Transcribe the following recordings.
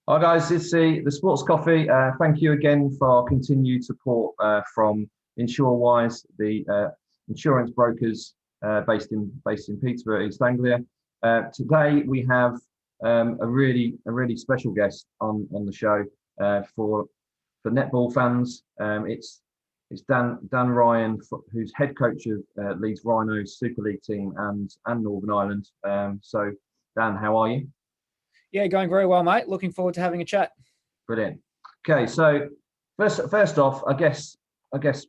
Hi guys, it's the Sports Coffee. Thank you again for continued support from InsureWise, the insurance brokers based in Peterborough, East Anglia. Today we have a really special guest on the show for netball fans. It's Dan Ryan, who's head coach of Leeds Rhinos Super League team and Northern Ireland. So Dan, how are you? Yeah, going very well, mate. Looking forward to having a chat. Brilliant. Okay, so first off, I guess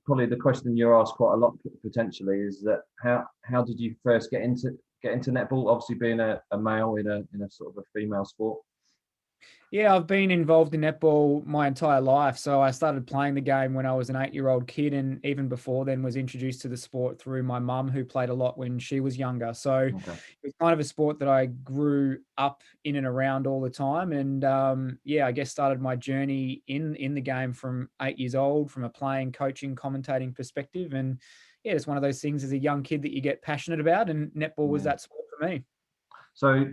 probably the question you're asked quite a lot potentially is that how did you first get into netball? Obviously, being a male in a sort of a female sport. Yeah, I've been involved in netball my entire life. So I started playing the game when I was an 8-year-old kid, and even before then was introduced to the sport through my mum, who played a lot when she was younger. So Okay. it was kind of a sport that I grew up in and around all the time. And yeah, I guess started my journey in the game from 8 years old, from a playing, coaching, commentating perspective. And yeah, it's one of those things as a young kid that you get passionate about, and netball was Yeah. that sport for me. So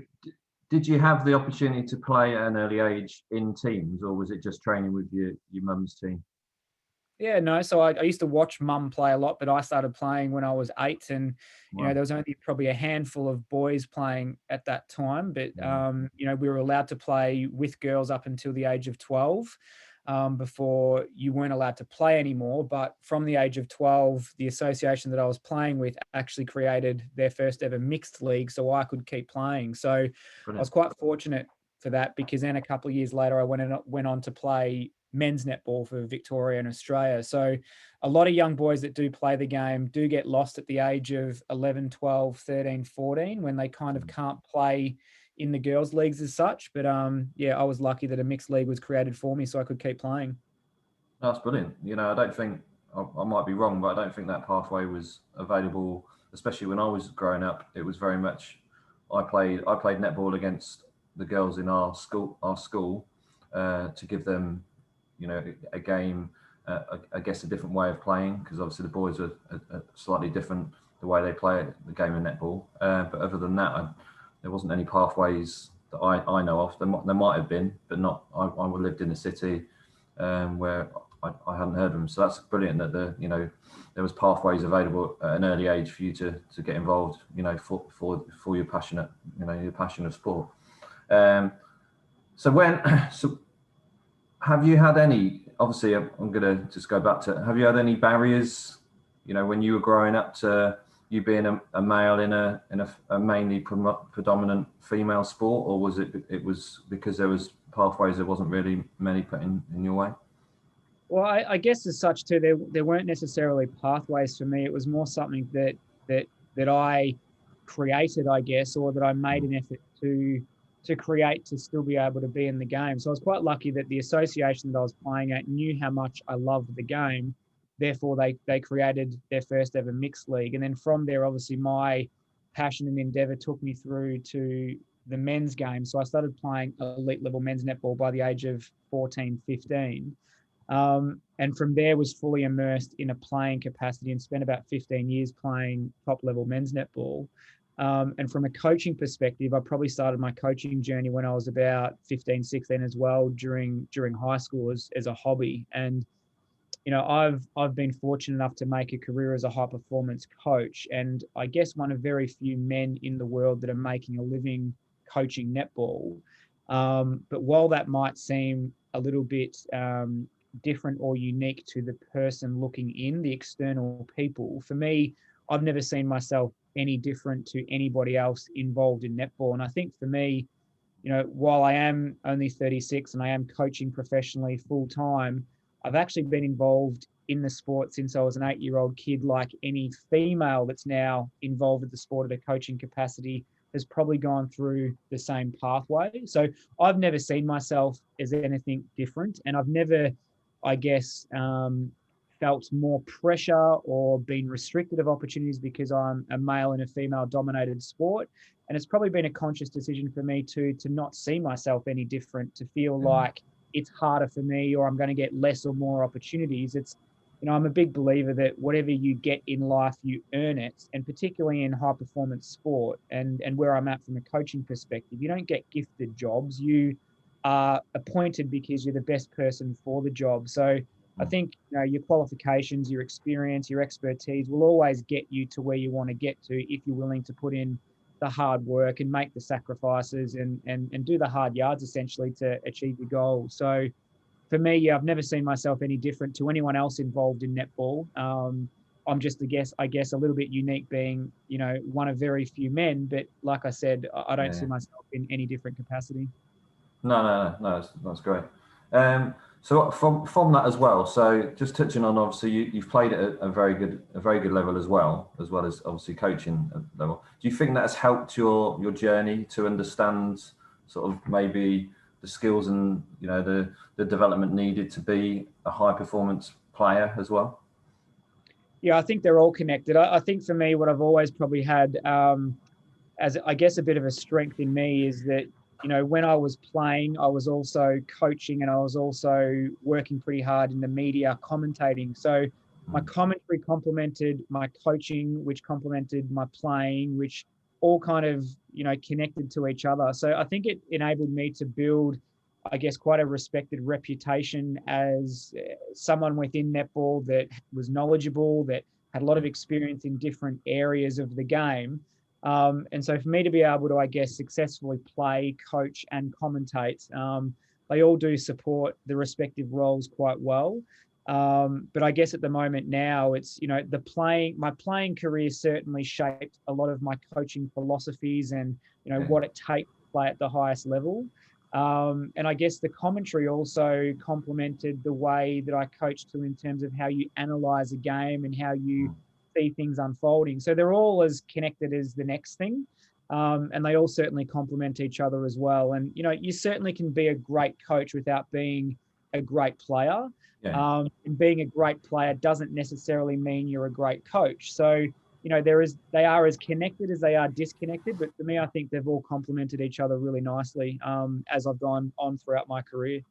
did you have the opportunity to play at an early age in teams, or was it just training with your mum's team? Yeah, no. So I used to watch mum play a lot, but I started playing when I was 8, and Wow. there was only probably a handful of boys playing at that time. But Mm. we were allowed to play with girls up until the age of 12. Before you weren't allowed to play anymore. But from the age of 12, the association that I was playing with actually created their first ever mixed league, so I could keep playing. So I was Brilliant. quite fortunate for that, because then a couple of years later, I went on to play men's netball for Victorian Australia. So a lot of young boys that do play the game do get lost at the age of 11, 12, 13, 14, when they kind of can't play in the girls' leagues as such. But yeah, I was lucky that a mixed league was created for me so I could keep playing. That's brilliant. I don't think I might be wrong, but I don't think that pathway was available, especially when I was growing up. It was very much I played netball against the girls in our school to give them, a game. I guess a different way of playing, because obviously the boys are slightly different the way they play the game of netball. But other than that, there wasn't any pathways that I know of. There might have been, but not. I lived in a city where I hadn't heard of them. So that's brilliant that there was pathways available at an early age for you to get involved. For your your passion of sport. Um, so have you had any? Obviously, I'm going to just go back to. Have you had any barriers? When you were growing up, to you being a male in a mainly predominant female sport, or was it was because there was pathways, there wasn't really many put in your way? Well, I guess as such too, there weren't necessarily pathways for me. It was more something that that I created, I guess, or that I made an effort to create to still be able to be in the game. So I was quite lucky that the association that I was playing at knew how much I loved the game. Therefore, they created their first ever mixed league. And then from there, obviously, my passion and endeavor took me through to the men's game. So I started playing elite level men's netball by the age of 14, 15. And from there was fully immersed in a playing capacity and spent about 15 years playing top level men's netball. And from a coaching perspective, I probably started my coaching journey when I was about 15, 16 as well, during high school as a hobby. And I've been fortunate enough to make a career as a high performance coach, and I guess one of very few men in the world that are making a living coaching netball. But while that might seem a little bit different or unique to the person looking in, the external people, for me, I've never seen myself any different to anybody else involved in netball. And I think for me, while I am only 36 and I am coaching professionally full time, I've actually been involved in the sport since I was an 8-year-old kid. Like any female that's now involved with the sport at a coaching capacity has probably gone through the same pathway. So I've never seen myself as anything different. And I've never, I guess, felt more pressure or been restricted of opportunities because I'm a male in a female dominated sport. And it's probably been a conscious decision for me to not see myself any different, to feel like it's harder for me or I'm going to get less or more opportunities. I'm a big believer that whatever you get in life, you earn it. And particularly in high performance sport and where I'm at from a coaching perspective, you don't get gifted jobs. You are appointed because you're the best person for the job. So I think, you know, your qualifications, your experience, your expertise will always get you to where you want to get to if you're willing to put in the hard work and make the sacrifices and do the hard yards essentially to achieve your goal. So for me, yeah, I've never seen myself any different to anyone else involved in netball. I'm just, I guess, a little bit unique, being, you know, one of very few men. But like I said, I don't see myself in any different capacity. No, that's great. So from that as well. So just touching on, obviously you've played at a very good level as well as obviously coaching level. Do you think that has helped your journey to understand sort of maybe the skills and, you know, the development needed to be a high performance player as well? Yeah, I think they're all connected. I think for me, what I've always probably had as I guess a bit of a strength in me is that, you know, when I was playing, I was also coaching and I was also working pretty hard in the media commentating. So my commentary complemented my coaching, which complemented my playing, which all kind of, you know, connected to each other. So I think it enabled me to build, I guess, quite a respected reputation as someone within netball that was knowledgeable, that had a lot of experience in different areas of the game. And so for me to be able to, I guess, successfully play, coach, and commentate, they all do support the respective roles quite well. But I guess at the moment now, it's, you know, my playing career certainly shaped a lot of my coaching philosophies and, you know, what it takes to play at the highest level. And I guess the commentary also complemented the way that I coached to, in terms of how you analyze a game and how you see things unfolding. So they're all as connected as the next thing. And they all certainly complement each other as well. And, you know, you certainly can be a great coach without being a great player. And being a great player doesn't necessarily mean you're a great coach. So, you know, they are as connected as they are disconnected. But for me, I think they've all complemented each other really nicely as I've gone on throughout my career.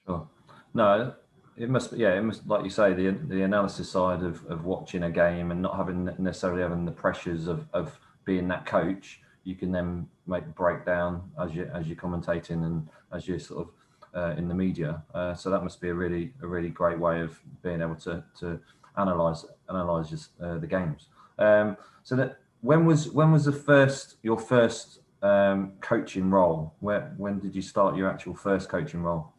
Sure. No, it must, like you say, the analysis side of watching a game and not necessarily having the pressures of being that coach. You can then make the breakdown as you're commentating and as you're sort of in the media. So that must be a really great way of being able to analyze the games. So that when was your first coaching role? When did you start your actual first coaching role?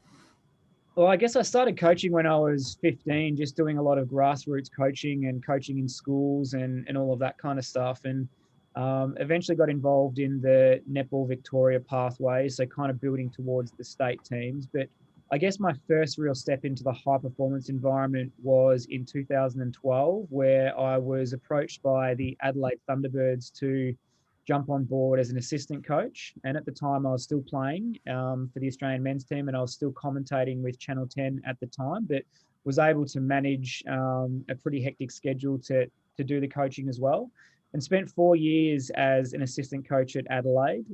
Well, I guess I started coaching when I was 15, just doing a lot of grassroots coaching and coaching in schools and all of that kind of stuff. And eventually got involved in the Netball Victoria pathway, so kind of building towards the state teams. But I guess my first real step into the high performance environment was in 2012, where I was approached by the Adelaide Thunderbirds to jump on board as an assistant coach. And at the time, I was still playing for the Australian men's team, and I was still commentating with Channel 10 at the time, but was able to manage a pretty hectic schedule to do the coaching as well, and spent 4 years as an assistant coach at Adelaide.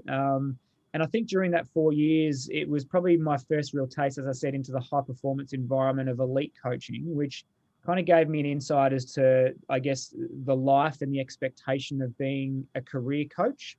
And I think during that 4 years, it was probably my first real taste, as I said, into the high performance environment of elite coaching, which kind of gave me an insight as to, I guess, the life and the expectation of being a career coach.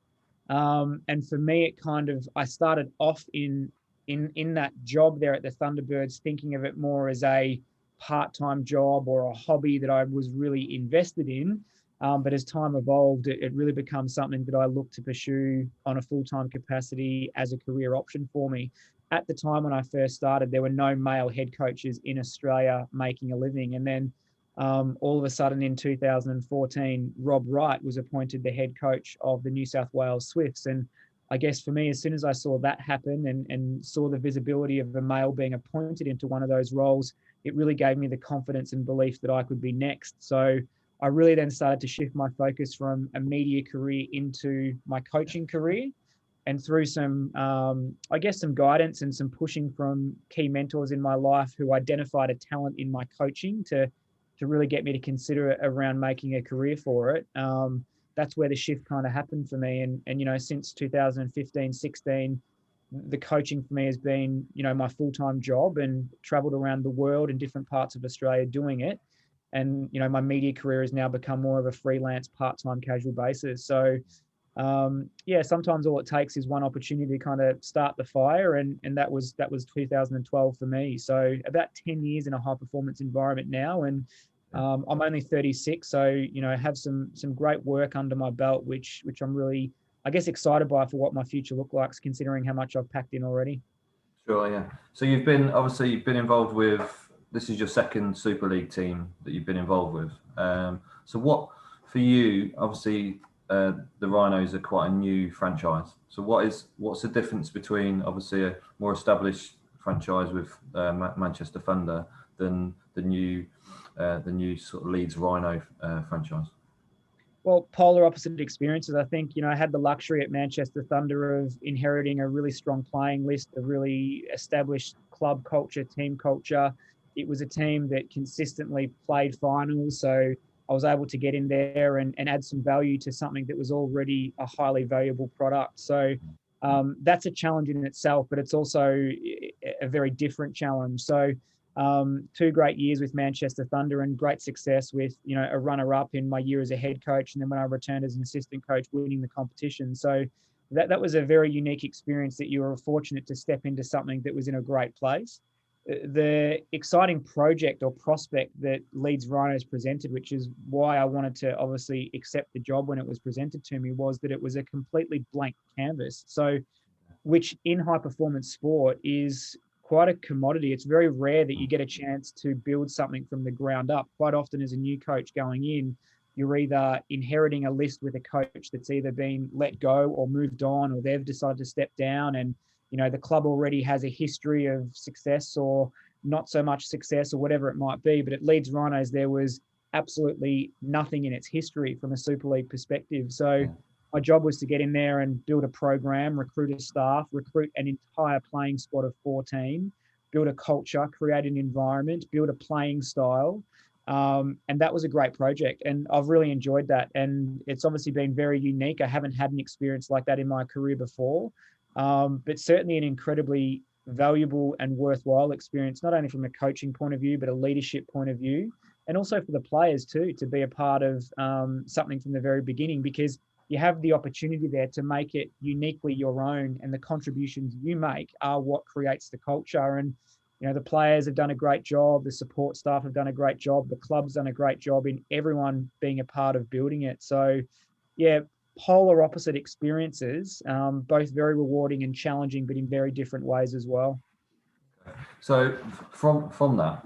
And for me, it kind of, I started off in that job there at the Thunderbirds, thinking of it more as a part-time job or a hobby that I was really invested in. But as time evolved, it really becomes something that I look to pursue on a full-time capacity as a career option for me. At the time when I first started, there were no male head coaches in Australia making a living. And then all of a sudden in 2014, Rob Wright was appointed the head coach of the New South Wales Swifts. And I guess for me, as soon as I saw that happen and saw the visibility of a male being appointed into one of those roles, it really gave me the confidence and belief that I could be next. So I really then started to shift my focus from a media career into my coaching career. And through some, I guess, some guidance and some pushing from key mentors in my life who identified a talent in my coaching to really get me to consider it around making a career for it. That's where the shift kind of happened for me. And you know, since 2015, 16, the coaching for me has been, you know, my full-time job, and traveled around the world in different parts of Australia doing it. And, you know, my media career has now become more of a freelance part-time casual basis. So yeah, sometimes all it takes is one opportunity to kind of start the fire, and that was 2012 for me. So about 10 years in a high performance environment now, and I'm only 36, so I have some great work under my belt, which I'm really, I guess, excited by for what my future looks like, considering how much I've packed in already. Sure, yeah. So you've been involved with, this is your second Super League team that you've been involved with. So what for you? Obviously, the Rhinos are quite a new franchise. So what's the difference between obviously a more established franchise with Manchester Thunder than the new sort of Leeds Rhino franchise? Well, polar opposite experiences. I think, I had the luxury at Manchester Thunder of inheriting a really strong playing list, a really established club culture, team culture. It was a team that consistently played finals. So I was able to get in there and add some value to something that was already a highly valuable product. So that's a challenge in itself, but it's also a very different challenge. So 2 great years with Manchester Thunder and great success with, a runner-up in my year as a head coach. And then when I returned as an assistant coach, winning the competition. So that was a very unique experience that you were fortunate to step into something that was in a great place. The exciting project or prospect that Leeds Rhinos presented, which is why I wanted to obviously accept the job when it was presented to me, was that it was a completely blank canvas. So, which in high performance sport is quite a commodity. It's very rare that you get a chance to build something from the ground up. Quite often, as a new coach going in, you're either inheriting a list with a coach that's either been let go or moved on, or they've decided to step down, and the club already has a history of success or not so much success or whatever it might be. But at Leeds Rhinos, there was absolutely nothing in its history from a Super League perspective. So my job was to get in there and build a program, recruit a staff, recruit an entire playing squad of 14, build a culture, create an environment, build a playing style. And that was a great project. And I've really enjoyed that. And it's obviously been very unique. I haven't had an experience like that in my career before, but certainly an incredibly valuable and worthwhile experience, not only from a coaching point of view, but a leadership point of view. And also for the players too, to be a part of something from the very beginning, because you have the opportunity there to make it uniquely your own, and the contributions you make are what creates the culture. And the players have done a great job, the support staff have done a great job, the club's done a great job in everyone being a part of building it. So yeah, polar opposite experiences, both very rewarding and challenging, but in very different ways as well. So from that,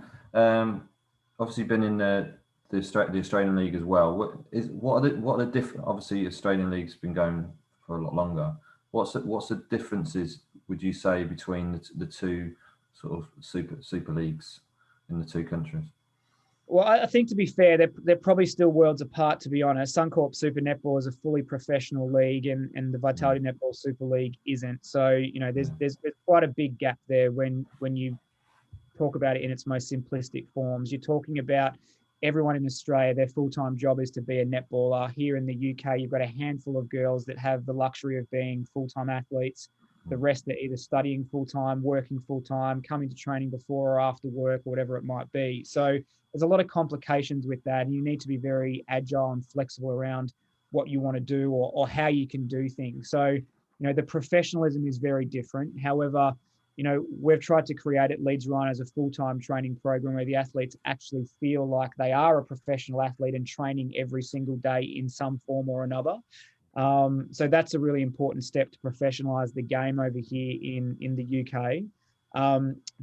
obviously been in the Australian League as well. What are the different? Obviously, Australian League's been going for a lot longer. What's the differences, would you say, between the two sort of super leagues in the two countries? Well, I think, to be fair, they're probably still worlds apart, to be honest. Suncorp Super Netball is a fully professional league, and the Vitality Netball Super League isn't. So there's quite a big gap there when you talk about it in its most simplistic forms. You're talking about everyone in Australia, their full-time job is to be a netballer. Here in the UK, you've got a handful of girls that have the luxury of being full-time athletes. The rest are either studying full-time, working full-time, coming to training before or after work, or whatever it might be. So there's a lot of complications with that, and you need to be very agile and flexible around what you want to do or how you can do things. So, the professionalism is very different. However, we've tried to create at Leeds Rhinos a full-time training program where the athletes actually feel like they are a professional athlete and training every single day in some form or another. So that's a really important step to professionalise the game over here in the UK.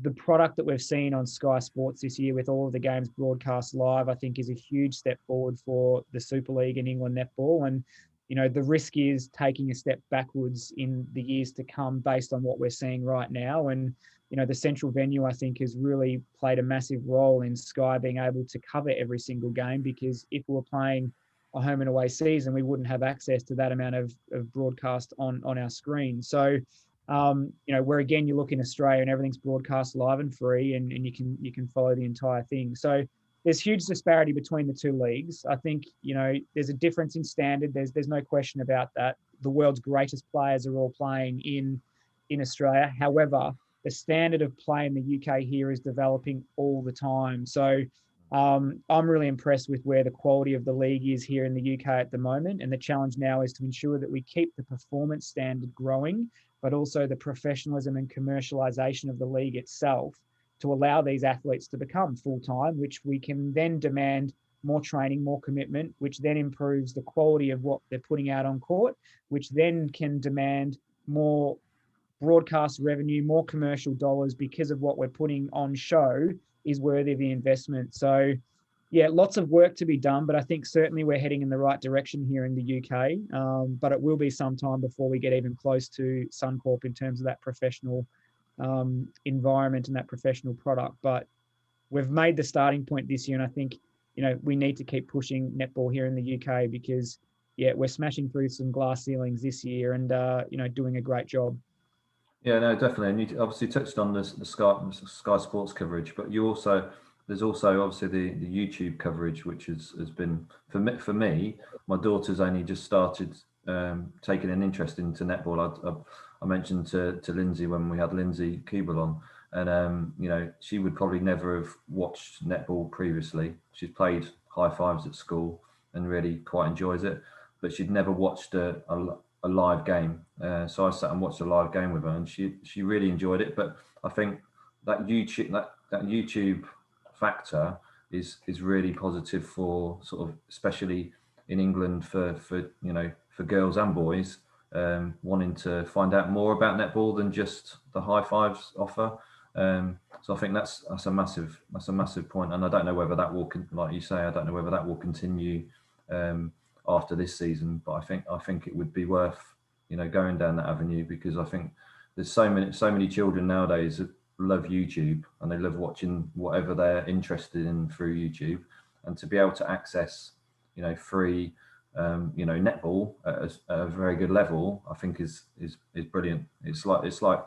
The product that we've seen on Sky Sports this year with all of the games broadcast live, I think, is a huge step forward for the Super League and England netball. And the risk is taking a step backwards in the years to come based on what we're seeing right now. And, the central venue, I think, has really played a massive role in Sky being able to cover every single game, because if we were playing a home and away season, we wouldn't have access to that amount of broadcast on our screen. So, where again, you look in Australia and everything's broadcast live and free, and you can follow the entire thing. So there's huge disparity between the two leagues. I think, there's a difference in standard. There's no question about that. The world's greatest players are all playing in Australia. However, the standard of play in the UK here is developing all the time. So I'm really impressed with where the quality of the league is here in the UK at the moment. And the challenge now is to ensure that we keep the performance standard growing, but also the professionalism and commercialization of the league itself to allow these athletes to become full-time, which we can then demand more training, more commitment, which then improves the quality of what they're putting out on court, which then can demand more broadcast revenue, more commercial dollars because of what we're putting on show is worthy of the investment. So, yeah, lots of work to be done, but I think certainly we're heading in the right direction here in the UK. But it will be some time before we get even close to Suncorp in terms of that professional environment and that professional product. But we've made the starting point this year, and I think, you know, we need to keep pushing netball here in the UK because, yeah, we're smashing through some glass ceilings this year and, you know, doing a great job. Yeah, no, definitely. And you obviously touched on the Sky Sports coverage, but there's also obviously the YouTube coverage, which has been for me. My daughter's only just started taking an interest into netball. I mentioned to Lindsay when we had Lindsay Keeble on, and you know, she would probably never have watched netball previously. She's played high fives at school and really quite enjoys it, but she'd never watched a live game. So I sat and watched a live game with her, and she really enjoyed it. But I think that YouTube factor is really positive for sort of, especially in England, for you know, for girls and boys wanting to find out more about netball than just the high fives offer. So I think that's a massive point, and I don't know whether that will, like you say, I don't know whether that will continue after this season, but I think it would be worth, you know, going down that avenue, because I think there's so many children nowadays that love YouTube and they love watching whatever they're interested in through YouTube, and to be able to access, you know, free you know, netball at a very good level, I think is brilliant. It's like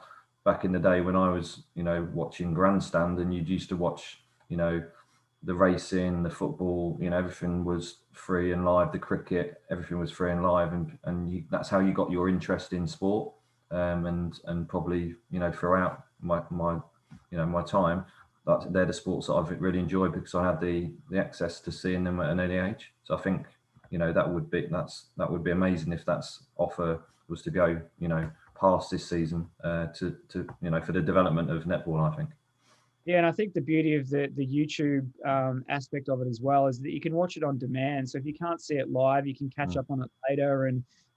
back in the day when I was, you know, watching Grandstand, and you used to watch, you know, the racing, the football, you know, everything was free and live. The cricket, everything was free and live, and that's how you got your interest in sport. And probably, you know, throughout my you know, my time, they're the sports that I've really enjoyed because I had the access to seeing them at an early age. So I think, you know, that would be amazing if that's offer was to go, you know, past this season to you know, for the development of netball, I think. Yeah, and I think the beauty of the YouTube aspect of it as well is that you can watch it on demand. So if you can't see it live, you can catch up on it later.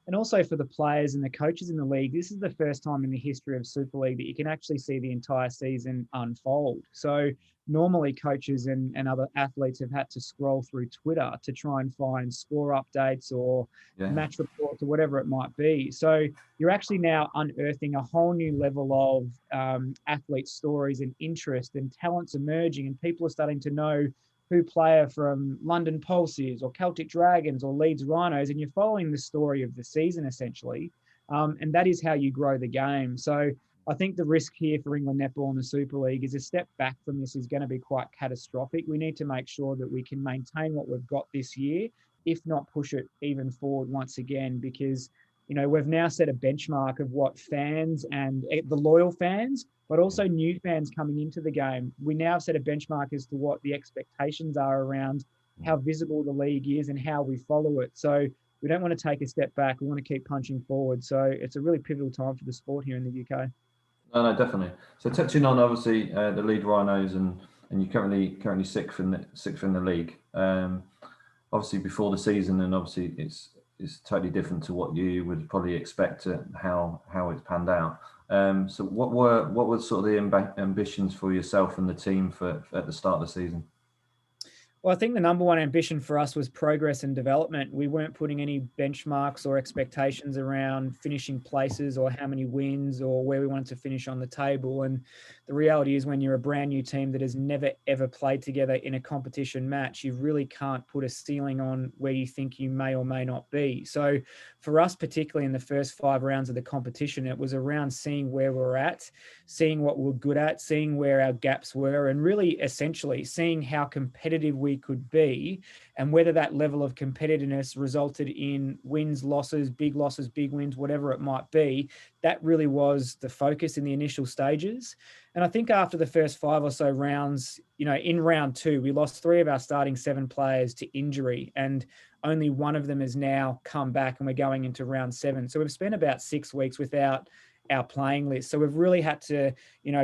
And also for the players and the coaches in the league, this is the first time in the history of Super League that you can actually see the entire season unfold. So normally coaches and other athletes have had to scroll through Twitter to try and find score updates or match reports or whatever it might be. So you're actually now unearthing a whole new level of athlete stories and interest and talents emerging, and people are starting to know who player from London Pulse is, or Celtic Dragons, or Leeds Rhinos, and you're following the story of the season essentially. And that is how you grow the game. So I think the risk here for England Netball and the Super League is a step back from this is going to be quite catastrophic. We need to make sure that we can maintain what we've got this year, if not push it even forward once again, because, you know, we've now set a benchmark of what fans and the loyal fans, but also new fans coming into the game. We now have set a benchmark as to what the expectations are around how visible the league is and how we follow it. So we don't want to take a step back. We want to keep punching forward. So it's a really pivotal time for the sport here in the UK. No, definitely. So touching on obviously the Leeds Rhinos, and you're currently sixth in the league. Obviously before the season, and obviously it's totally different to what you would probably expect how it's panned out. So what were sort of the ambitions for yourself and the team at the start of the season? Well, I think the number one ambition for us was progress and development. We weren't putting any benchmarks or expectations around finishing places or how many wins or where we wanted to finish on the table. And the reality is when you're a brand new team that has never, ever played together in a competition match, you really can't put a ceiling on where you think you may or may not be. So for us, particularly in the first 5 rounds of the competition, it was around seeing where we're at, seeing what we're good at, seeing where our gaps were, and really essentially seeing how competitive we we could be, and whether that level of competitiveness resulted in wins, losses, big wins, whatever it might be. That really was the focus in the initial stages. And I think after the first 5 or so rounds, in round 2, we lost 3 of our starting 7 players to injury, and only one of them has now come back, and we're going into round 7. So we've spent about 6 weeks without our playing list. So we've really had to,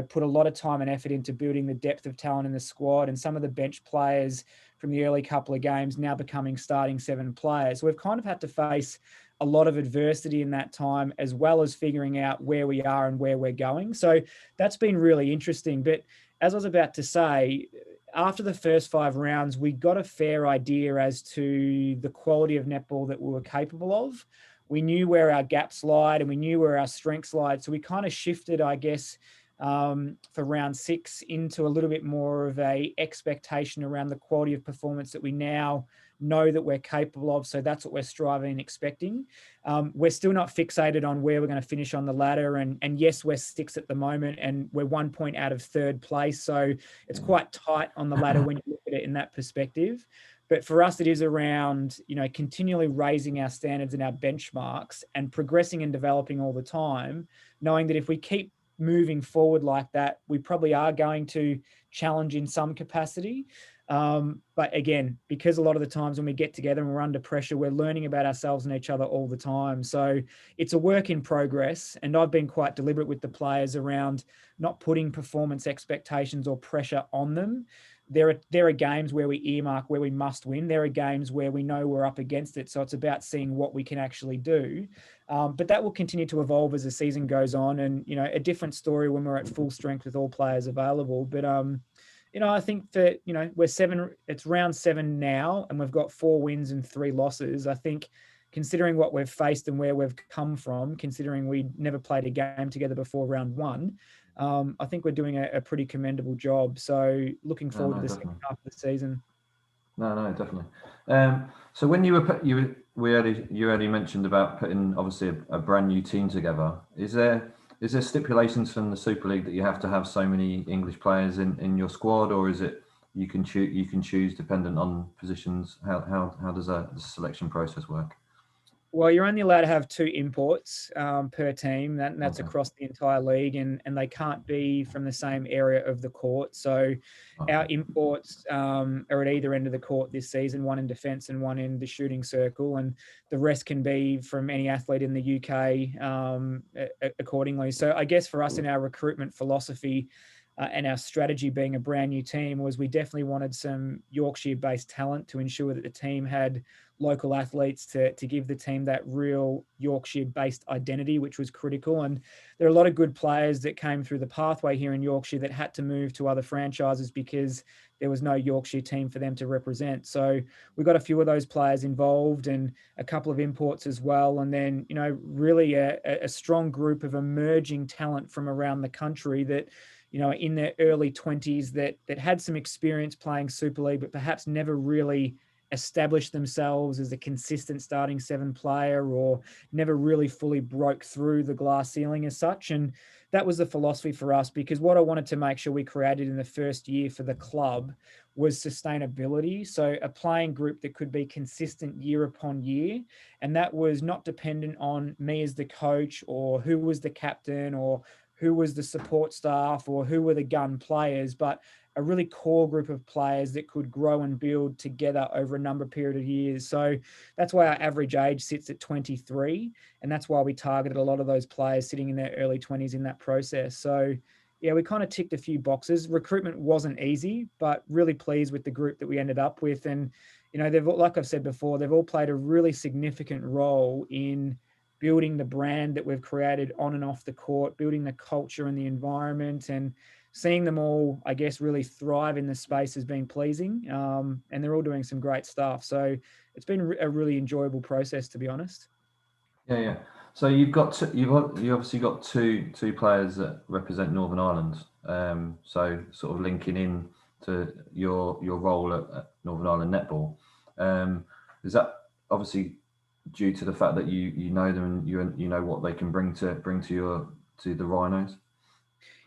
put a lot of time and effort into building the depth of talent in the squad, and some of the bench players from the early couple of games now becoming starting 7 players. So we've kind of had to face a lot of adversity in that time, as well as figuring out where we are and where we're going. So that's been really interesting. But as I was about to say, after the first 5 rounds, we got a fair idea as to the quality of netball that we were capable of. We knew where our gaps lied and we knew where our strengths lied. So we kind of shifted, I guess, for round 6 into a little bit more of a expectation around the quality of performance that we now know that we're capable of. So that's what we're striving and expecting. We're still not fixated on where we're going to finish on the ladder. And yes, we're 6th at the moment, and we're 1 point out of 3rd place. So it's quite tight on the ladder when you look at it in that perspective. But for us, it is around, continually raising our standards and our benchmarks and progressing and developing all the time, knowing that if we keep moving forward like that, we probably are going to challenge in some capacity. But again, because a lot of the times when we get together and we're under pressure, we're learning about ourselves and each other all the time. So it's a work in progress. And I've been quite deliberate with the players around not putting performance expectations or pressure on them. There are games where we earmark where we must win. There are games where we know we're up against it. So it's about seeing what we can actually do. But that will continue to evolve as the season goes on. And, a different story when we're at full strength with all players available. But, I think that, it's round 7 now, and we've got 4 wins and 3 losses. I think considering what we've faced and where we've come from, considering we never played a game together before round 1, I think we're doing a pretty commendable job. So looking forward to the second half of the season. No, definitely. So when you already mentioned about putting obviously a brand new team together. Is there stipulations from the Super League that you have to have so many English players in your squad, or is it you can choose dependent on positions? How does the selection process work? Well, you're only allowed to have 2 imports per team. That's across the entire league, and they can't be from the same area of the court. So our imports are at either end of the court this season, one in defence and one in the shooting circle, and the rest can be from any athlete in the UK accordingly. So I guess for us in our recruitment philosophy, and our strategy being a brand new team, was we definitely wanted some Yorkshire-based talent to ensure that the team had local athletes to give the team that real Yorkshire-based identity, which was critical. And there are a lot of good players that came through the pathway here in Yorkshire that had to move to other franchises because there was no Yorkshire team for them to represent. So we got a few of those players involved and a couple of imports as well. And then, really a strong group of emerging talent from around the country that, in their early 20s that had some experience playing Super League, but perhaps never really established themselves as a consistent starting 7 player, or never really fully broke through the glass ceiling as such. And that was the philosophy for us, because what I wanted to make sure we created in the first year for the club was sustainability. So a playing group that could be consistent year upon year. And that was not dependent on me as the coach, or who was the captain, or who was the support staff, or who were the gun players, but a really core group of players that could grow and build together over a number period of years. So that's why our average age sits at 23. And that's why we targeted a lot of those players sitting in their early 20s in that process. So yeah, we kind of ticked a few boxes. Recruitment wasn't easy, but really pleased with the group that we ended up with. And, they've, like I've said before, they've all played a really significant role in building the brand that we've created on and off the court, building the culture and the environment, and seeing them all, I guess, really thrive in the space has been pleasing. And they're all doing some great stuff. So it's been a really enjoyable process, to be honest. Yeah. So you've obviously got two players that represent Northern Ireland. So sort of linking in to your role at Northern Ireland Netball. Is that obviously due to the fact that you know them and you know what they can bring to the Rhinos?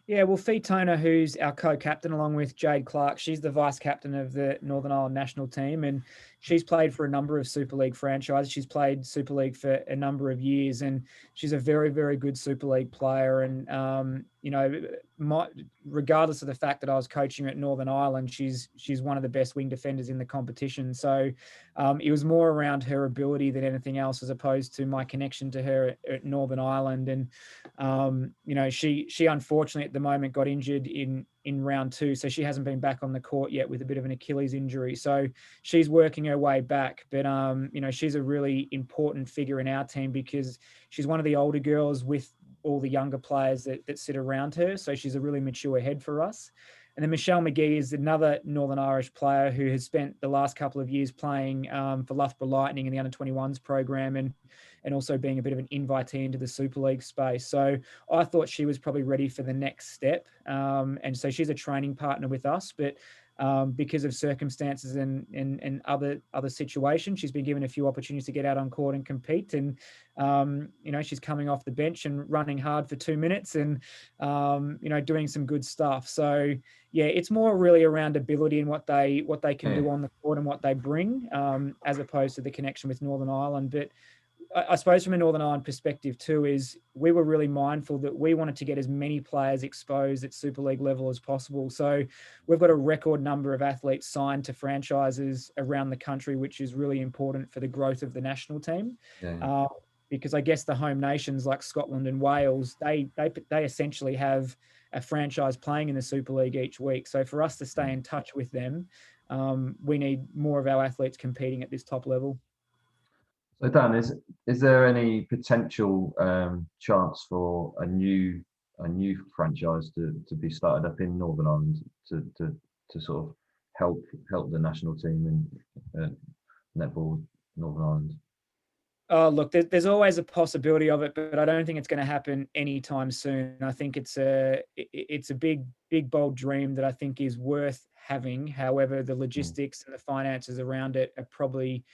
Yeah, well, Tona, who's our co-captain, along with Jade Clark, she's the vice-captain of the Northern Ireland national team, and she's played for a number of Super League franchises. She's played Super League for a number of years, and she's a very, very good Super League player. And regardless of the fact that I was coaching her at Northern Ireland, she's one of the best wing defenders in the competition. So it was more around her ability than anything else, as opposed to my connection to her at Northern Ireland. And she unfortunately at the moment got injured in round 2, so she hasn't been back on the court yet with a bit of an Achilles injury. So she's working her way back, but she's a really important figure in our team because she's one of the older girls with all the younger players that sit around her. So she's a really mature head for us. And then Michelle McGee is another Northern Irish player who has spent the last couple of years playing for Loughborough Lightning in the under-21s program and also being a bit of an invitee into the Super League space. So I thought she was probably ready for the next step. And so she's a training partner with us, but because of circumstances and other situations, she's been given a few opportunities to get out on court and compete. And she's coming off the bench and running hard for 2 minutes and doing some good stuff. So yeah, it's more really around ability and what they can do on the court and what they bring, as opposed to the connection with Northern Ireland. But I suppose from a Northern Ireland perspective too, is we were really mindful that we wanted to get as many players exposed at Super League level as possible. So we've got a record number of athletes signed to franchises around the country, which is really important for the growth of the national team. Yeah. Because I guess the home nations like Scotland and Wales, they essentially have a franchise playing in the Super League each week. So for us to stay in touch with them, we need more of our athletes competing at this top level. So Dan, is there any potential chance for a new franchise to be started up in Northern Ireland to sort of help the national team in netball Northern Ireland? Oh, look, there's always a possibility of it, but I don't think it's going to happen anytime soon. I think it's a big, bold dream that I think is worth having. However, the logistics and the finances around it are probably,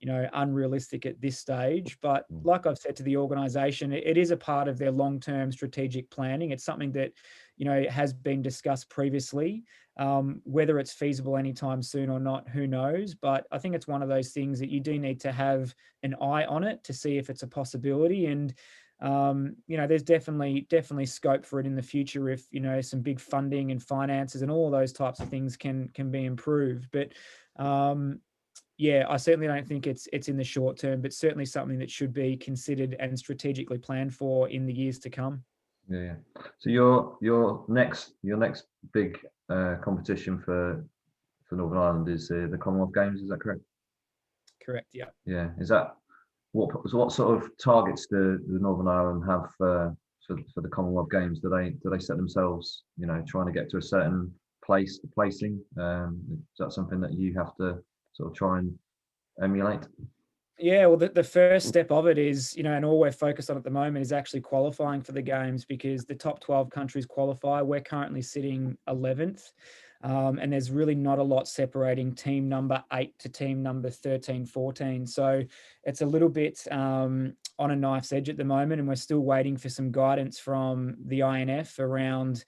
unrealistic at this stage. But like I've said to the organisation, it is a part of their long-term strategic planning. It's something that, has been discussed previously. Whether it's feasible anytime soon or not, who knows? But I think it's one of those things that you do need to have an eye on it to see if it's a possibility. And there's definitely scope for it in the future if some big funding and finances and all of those types of things can be improved. But yeah, I certainly don't think it's in the short term, but certainly something that should be considered and strategically planned for in the years to come. Yeah. So your next big competition for Northern Ireland is the Commonwealth Games. Is that correct? Correct. Yeah. Yeah. Is that what sort of targets do the Northern Ireland have for the Commonwealth Games? Do they set themselves, trying to get to a certain placing? Is that something that you have to sort of try and emulate? Yeah, well, the first step of it is, and all we're focused on at the moment is actually qualifying for the games, because the top 12 countries qualify. We're currently sitting 11th, and there's really not a lot separating team number 8 to team number 13, 14. So it's a little bit on a knife's edge at the moment, and we're still waiting for some guidance from the INF around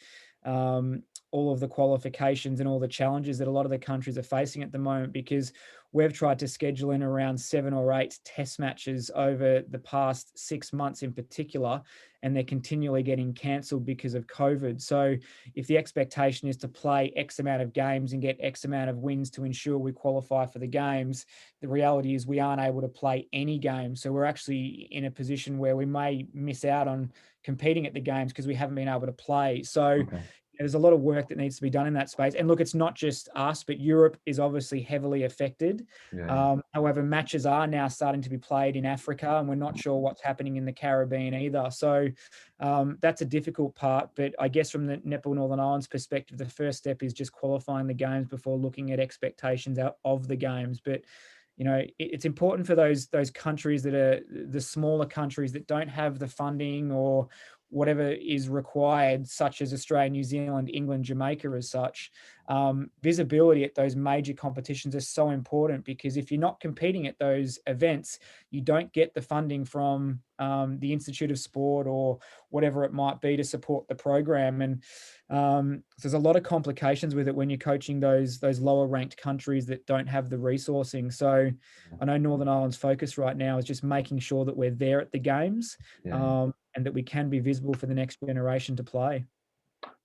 all of the qualifications and all the challenges that a lot of the countries are facing at the moment, because we've tried to schedule in around 7 or 8 test matches over the past 6 months in particular, and they're continually getting cancelled because of COVID. So if the expectation is to play X amount of games and get X amount of wins to ensure we qualify for the games, the reality is we aren't able to play any games. So we're actually in a position where we may miss out on competing at the games because we haven't been able to play. So there's a lot of work that needs to be done in that space. And look, it's not just us, but Europe is obviously heavily affected. However, matches are now starting to be played in Africa, and we're not sure what's happening in the Caribbean either. So that's a difficult part. But I guess from the Netball Northern Ireland's perspective, the first step is just qualifying the games before looking at expectations out of the games. But it's important for those countries that are the smaller countries that don't have the funding or whatever is required, such as Australia, New Zealand, England, Jamaica as such. visibility at those major competitions is so important, because if you're not competing at those events, you don't get the funding from the Institute of Sport or whatever it might be to support the program. And so there's a lot of complications with it when you're coaching those lower ranked countries that don't have the resourcing. So I know Northern Ireland's focus right now is just making sure that we're there at the games, and that we can be visible for the next generation to play.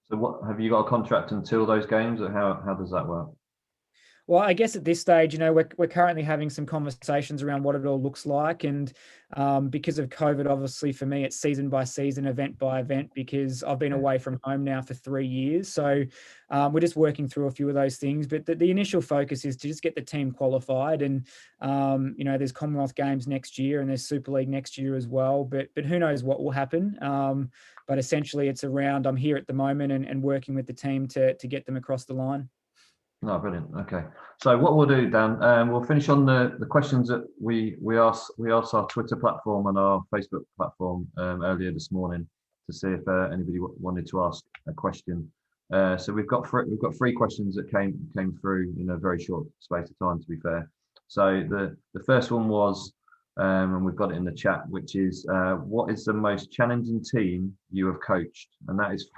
So what, have you got a contract until those games, or how does that work? Well, I guess at this stage, we're currently having some conversations around what it all looks like. And because of COVID, obviously for me, it's season by season, event by event, because I've been away from home now for 3 years. So we're just working through a few of those things. But the initial focus is to just get the team qualified. And, there's Commonwealth Games next year and there's Super League next year as well. But who knows what will happen. But essentially it's around, I'm here at the moment and working with the team to get them across the line. No, brilliant. Okay, so what we'll do, Dan, we'll finish on the questions that we asked our Twitter platform and our Facebook platform earlier this morning to see if anybody wanted to ask a question. So we've got 3 questions that came through in a very short space of time, to be fair. So the first one was, and we've got it in the chat, which is what is the most challenging team you have coached? And that is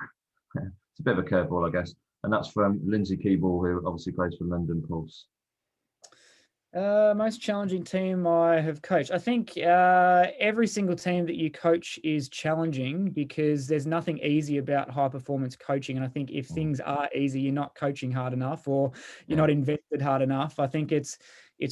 it's a bit of a curveball, I guess. And that's from Lindsay Keeble, who obviously plays for London Pulse. Most challenging team I have coached. I think every single team that you coach is challenging, because there's nothing easy about high performance coaching. And I think if things are easy, you're not coaching hard enough, or you're not invested hard enough. I think it's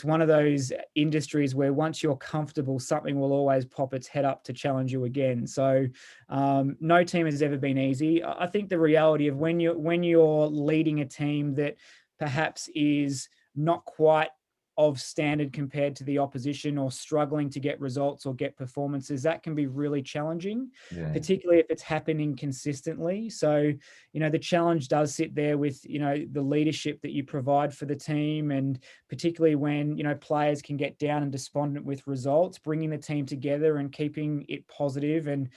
one of those industries where once you're comfortable, something will always pop its head up to challenge you again. So no team has ever been easy. I think the reality of when you're leading a team that perhaps is not quite of standard compared to the opposition, or struggling to get results or get performances, that can be really challenging, particularly if it's happening consistently. So, the challenge does sit there with, the leadership that you provide for the team, and particularly when, players can get down and despondent with results, bringing the team together and keeping it positive and,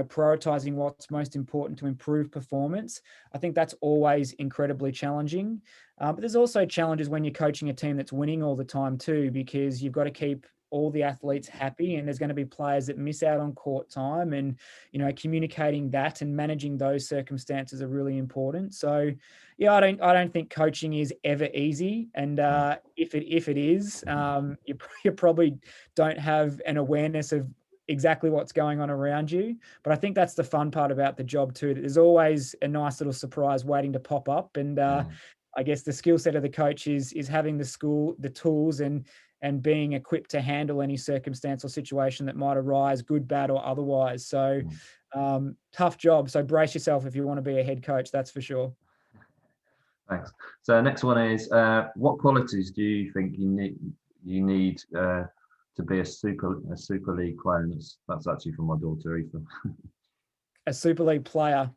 prioritizing what's most important to improve performance. I think that's always incredibly challenging. But there's also challenges when you're coaching a team that's winning all the time too, because you've got to keep all the athletes happy, and there's going to be players that miss out on court time, and, communicating that and managing those circumstances are really important. So yeah, I don't think coaching is ever easy. And if it is, you probably don't have an awareness of exactly what's going on around you. But I think that's the fun part about the job too, that there's always a nice little surprise waiting to pop up. And I guess the skill set of the coach is having the tools and being equipped to handle any circumstance or situation that might arise, good, bad, or otherwise. So tough job. So brace yourself if you want to be a head coach, that's for sure. Thanks. So next one is, what qualities do you think you need to be a Super League player? And that's actually from my daughter, Ethan. A Super League player.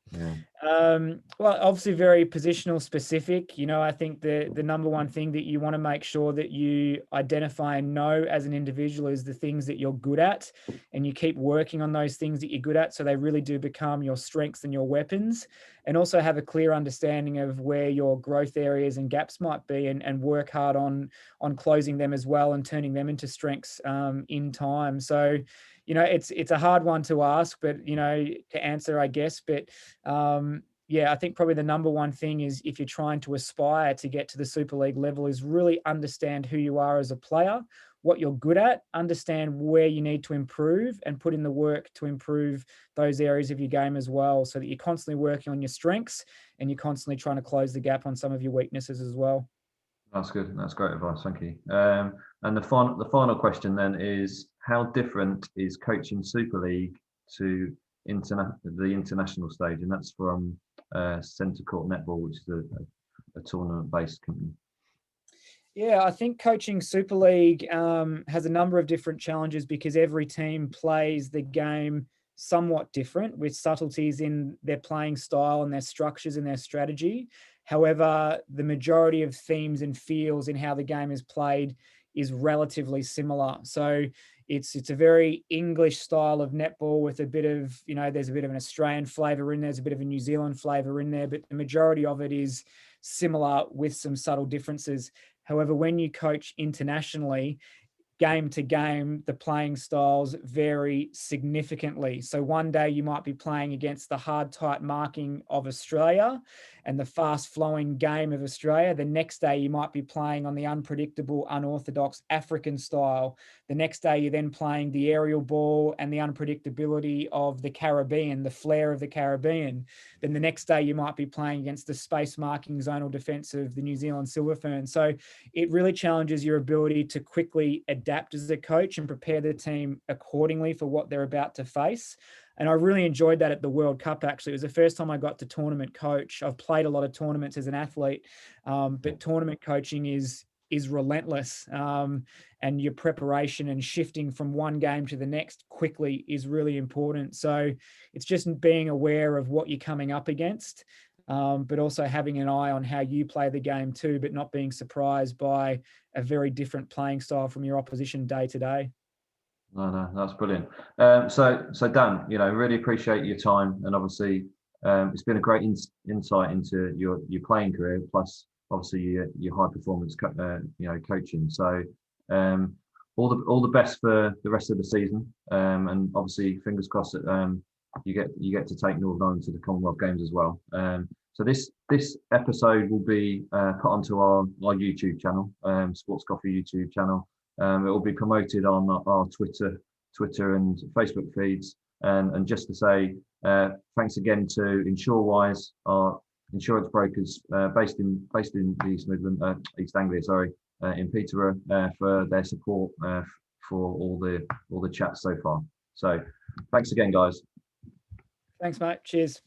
Well, obviously very positional specific. I think the number one thing that you want to make sure that you identify and know as an individual is the things that you're good at, and you keep working on those things that you're good at, so they really do become your strengths and your weapons. And also have a clear understanding of where your growth areas and gaps might be, and work hard on closing them as well and turning them into strengths in time. So it's a hard one to ask, but, to answer, I guess. But I think probably the number one thing is, if you're trying to aspire to get to the Super League level, is really understand who you are as a player, what you're good at, understand where you need to improve, and put in the work to improve those areas of your game as well, so that you're constantly working on your strengths and you're constantly trying to close the gap on some of your weaknesses as well. That's good. That's great advice. Thank you. And the final question then is, how different is coaching Super League to the international stage? And that's from Centre Court Netball, which is a tournament-based company. Yeah, I think coaching Super League has a number of different challenges, because every team plays the game somewhat different, with subtleties in their playing style and their structures and their strategy. However, the majority of themes and feels in how the game is played is relatively similar. So, it's a very English style of netball with a bit of, there's a bit of an Australian flavour in there, there's a bit of a New Zealand flavour in there, but the majority of it is similar with some subtle differences. However, when you coach internationally, game to game, the playing styles vary significantly. So one day you might be playing against the hard, tight marking of Australia and the fast flowing game of Australia. The next day you might be playing on the unpredictable, unorthodox African style. The next day you're then playing the aerial ball and the unpredictability of the Caribbean, the flair of the Caribbean. Then the next day you might be playing against the space marking zonal defense of the New Zealand Silver Fern. So it really challenges your ability to quickly adapt as a coach and prepare the team accordingly for what they're about to face. And I really enjoyed that at the World Cup, actually. It was the first time I got to tournament coach. I've played a lot of tournaments as an athlete, but tournament coaching is relentless. And your preparation and shifting from one game to the next quickly is really important. So it's just being aware of what you're coming up against, but also having an eye on how you play the game too, but not being surprised by a very different playing style from your opposition day to day. No, that's brilliant. So Dan, really appreciate your time, and obviously it's been a great insight into your playing career, plus obviously your high performance coaching. So all the best for the rest of the season, and obviously fingers crossed that you get to take Northern Ireland to the Commonwealth Games as well. So this episode will be put onto our YouTube channel, Sports Coffee YouTube channel. It will be promoted on our Twitter and Facebook feeds. And just to say, thanks again to InsureWise, our insurance brokers based in the East Anglia, in Peterborough, for their support for all the chats so far. So thanks again, guys. Thanks, mate. Cheers.